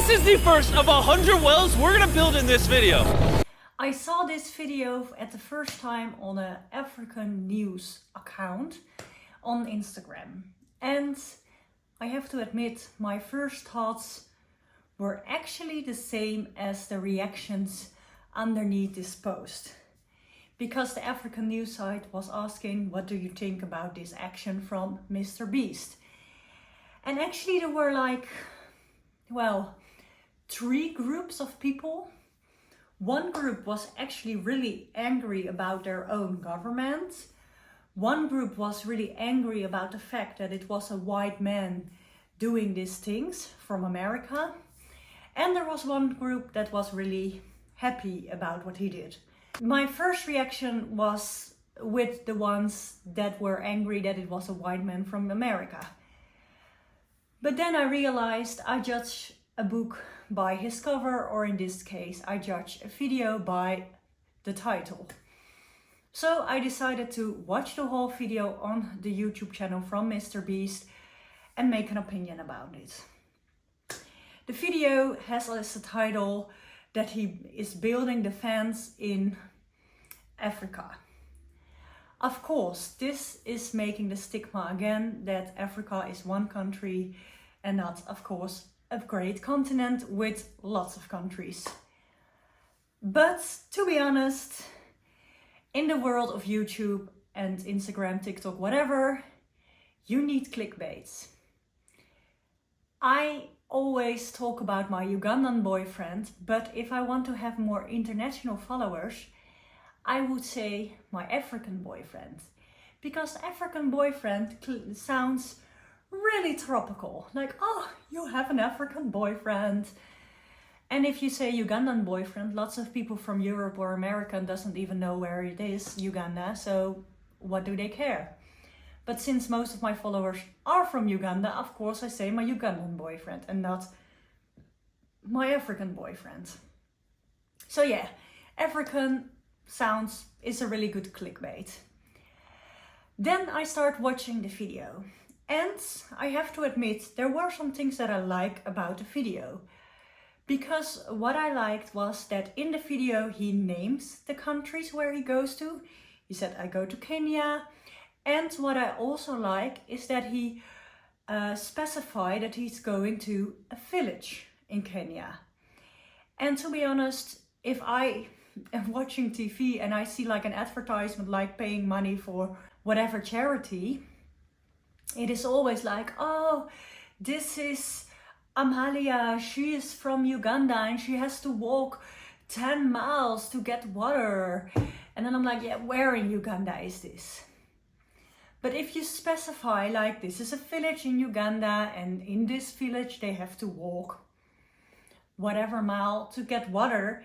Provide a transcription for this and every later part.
This is the first of 100 wells we're gonna build in this video. I saw this video at the first time on an African news account on Instagram. And I have to admit, my first thoughts were actually the same as the reactions underneath this post. Because the African news site was asking, what do you think about this action from Mr. Beast? And actually there were like, well, 3 groups of people. One group was actually really angry about their own government. One group was really angry about the fact that it was a white man doing these things from America. And there was one group that was really happy about what he did. My first reaction was with the ones that were angry that it was a white man from America. But then I realized I judge a book by his cover, or in this case, I judge a video by the title. So I decided to watch the whole video on the YouTube channel from Mr. Beast and make an opinion about it. The video has as a title that he is building the fence in Africa. Of course, this is making the stigma again that Africa is one country and not, of course, a great continent with lots of countries. But to be honest, in the world of YouTube and Instagram, TikTok, whatever, you need clickbaits. I always talk about my Ugandan boyfriend, but if I want to have more international followers, I would say my African boyfriend. Because African boyfriend sounds really tropical. Like, oh, you have an African boyfriend. And if you say Ugandan boyfriend, lots of people from Europe or America doesn't even know where it is, Uganda, so what do they care? But since most of my followers are from Uganda, of course I say my Ugandan boyfriend and not my African boyfriend. So yeah, African sounds is a really good clickbait. Then I start watching the video. And I have to admit, there were some things that I like about the video. Because what I liked was that in the video he names the countries where he goes to. He said, I go to Kenya. And what I also like is that he specified that he's going to a village in Kenya. And to be honest, if I am watching TV and I see like an advertisement like paying money for whatever charity, it is always like, oh, this is Amalia, she is from Uganda and she has to walk 10 miles to get water. And then I'm like, yeah, where in Uganda is this? But if you specify like this is a village in Uganda and in this village they have to walk whatever mile to get water,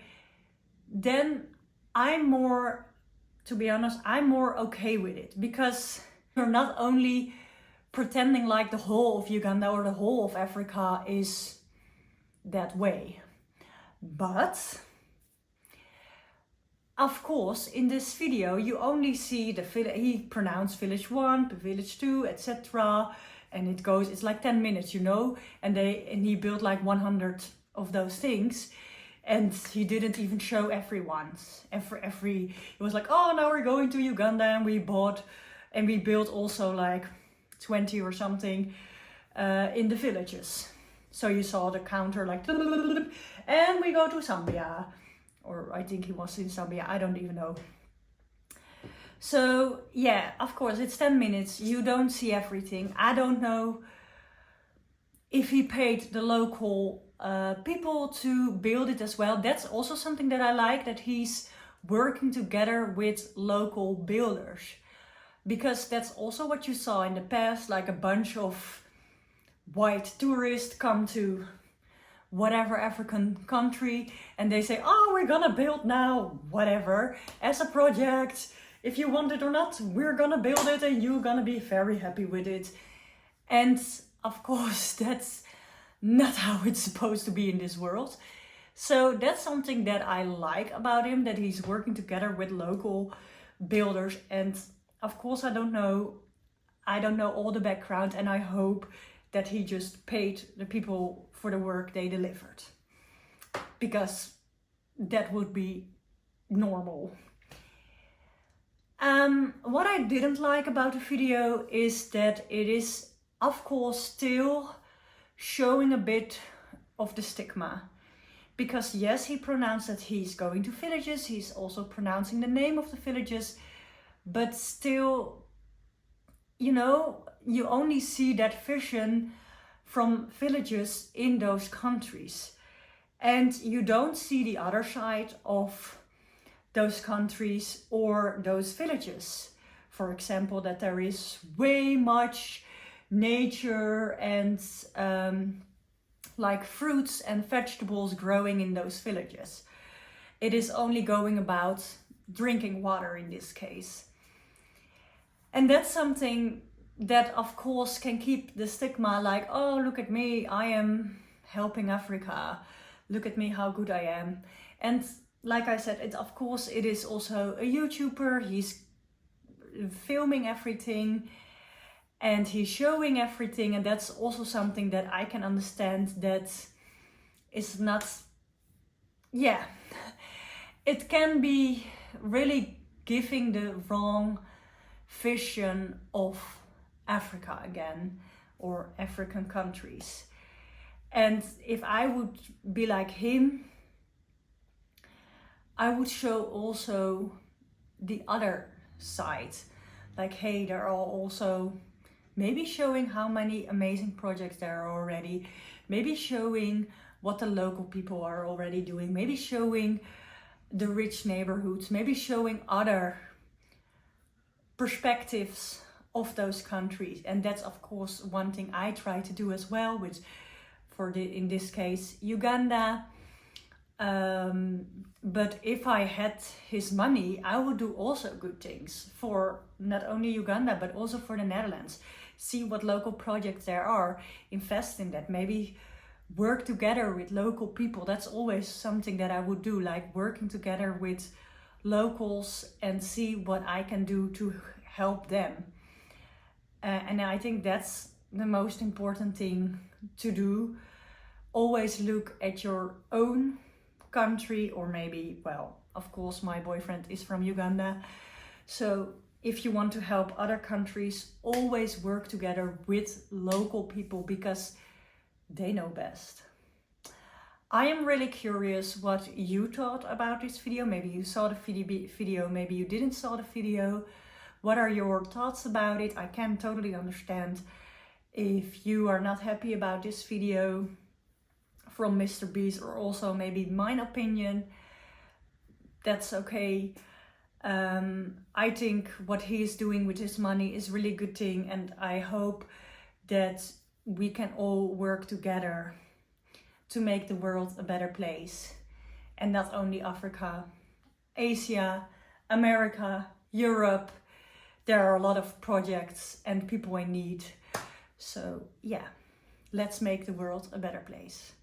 then I'm more, to be honest, I'm more okay with it. Because you're not only pretending like the whole of Uganda or the whole of Africa is that way. But of course, in this video, you only see the village. He pronounced village 1, village 2, etc. And it goes, it's like 10 minutes, you know, and he built like 100 of those things. And he didn't even show everyone. It was like, oh, now we're going to Uganda and we built also like 20 or something in the villages. So you saw the counter like, and we go to Zambia. Or I think he was in Zambia, I don't even know. So yeah, of course, it's 10 minutes. You don't see everything. I don't know if he paid the local people to build it as well. That's also something that I like, that he's working together with local builders. Because that's also what you saw in the past, like a bunch of white tourists come to whatever African country and they say, oh, we're gonna build now whatever as a project. If you want it or not, we're gonna build it and you're gonna be very happy with it. And of course, that's not how it's supposed to be in this world. So that's something that I like about him, that he's working together with local builders. And of course, I don't know all the background, and I hope that he just paid the people for the work they delivered, because that would be normal. What I didn't like about the video is that it is, of course, still showing a bit of the stigma. Because yes, he pronounced that he's going to villages, he's also pronouncing the name of the villages, but still, you know, you only see that vision from villages in those countries. And you don't see the other side of those countries or those villages. For example, that there is way much nature and like fruits and vegetables growing in those villages. It is only going about drinking water in this case. And that's something that of course can keep the stigma like, oh, look at me, I am helping Africa. Look at me, how good I am. And like I said, of course it is also a YouTuber. He's filming everything and he's showing everything, and that's also something that I can understand that is not, yeah, it can be really giving the wrong vision of Africa again, or African countries. And if I would be like him, I would show also the other side. Like, hey, there are also maybe showing how many amazing projects there are already, maybe showing what the local people are already doing, maybe showing the rich neighborhoods, maybe showing other perspectives of those countries. And that's of course one thing I try to do as well, which in this case, Uganda. But if I had his money, I would do also good things for not only Uganda, but also for the Netherlands. See what local projects there are, invest in that, maybe work together with local people. That's always something that I would do, like working together with locals and see what I can do to help them. And I think that's the most important thing to do. Always look at your own country, or maybe, well, of course my boyfriend is from Uganda, so if you want to help other countries, always work together with local people because they know best. I am really curious what you thought about this video. Maybe you saw the video, maybe you didn't saw the video. What are your thoughts about it? I can totally understand if you are not happy about this video from Mr. Beast, or also maybe mine opinion. That's okay. I think what he is doing with his money is really good thing, and I hope that we can all work together to make the world a better place. And not only Africa, Asia, America, Europe. There are a lot of projects and people in need. So yeah, let's make the world a better place.